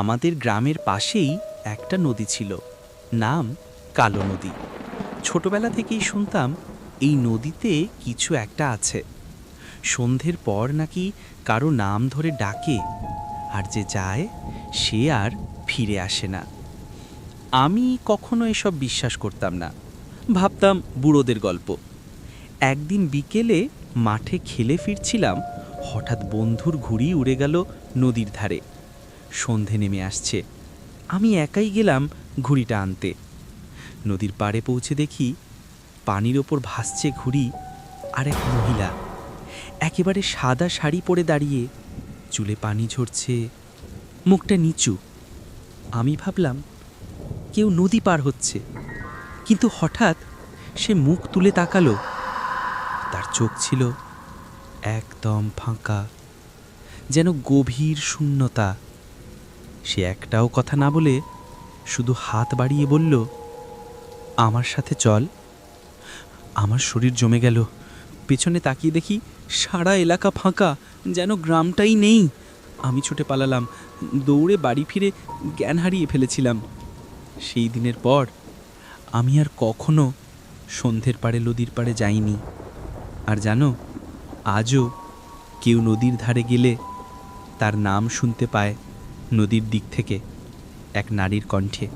আমাদের গ্রামের পাশেই একটা নদী ছিল, নাম কালো নদী। ছোটবেলা থেকেই শুনতাম এই নদীতে কিছু একটা আছে। সন্ধ্যের পর নাকি কারো নাম ধরে ডাকে, আর যে যায় সে আর ফিরে আসে না। আমি কখনো এসব বিশ্বাস করতাম না, ভাবতাম বুড়োদের গল্প। একদিন বিকেলে মাঠে খেলে ফিরছিলাম, হঠাৎ বন্ধুর ঘুড়ি উড়ে গেল নদীর ধারে। সন্ধে নেমে আসছে, আমি একাই গেলাম ঘুড়িটা আনতে। নদীর পাড়ে পৌঁছে দেখি পানির ওপর ভাসছে ঘুড়ি, আর এক মহিলা একেবারে সাদা শাড়ি পরে দাঁড়িয়ে, চুলে পানি ঝরছে, মুখটা নিচু। আমি ভাবলাম কেউ নদী পার হচ্ছে, কিন্তু হঠাৎ সে মুখ তুলে তাকালো। তার চোখ ছিল একদম ফাঁকা, যেন গভীর শূন্যতা। সে একটাও কথা না বলে শুধু হাত বাড়িয়ে বলল, আমার সাথে চল। আমার শরীর জমে গেল। পেছনে তাকিয়ে দেখি সারা এলাকা ফাঁকা, যেন গ্রামটাই নেই। আমি ছুটে পালালাম, দৌড়ে বাড়ি ফিরে জ্ঞান হারিয়ে ফেলেছিলাম। সেই দিনের পর আমি আর কখনো সন্ধ্যের পাড়ে নদীর পাড়ে যাইনি। আর জানো, আজও কেউ নদীর ধারে গেলে তার নাম শুনতে পায় নদীর দিক থেকে এক নারীর কণ্ঠে।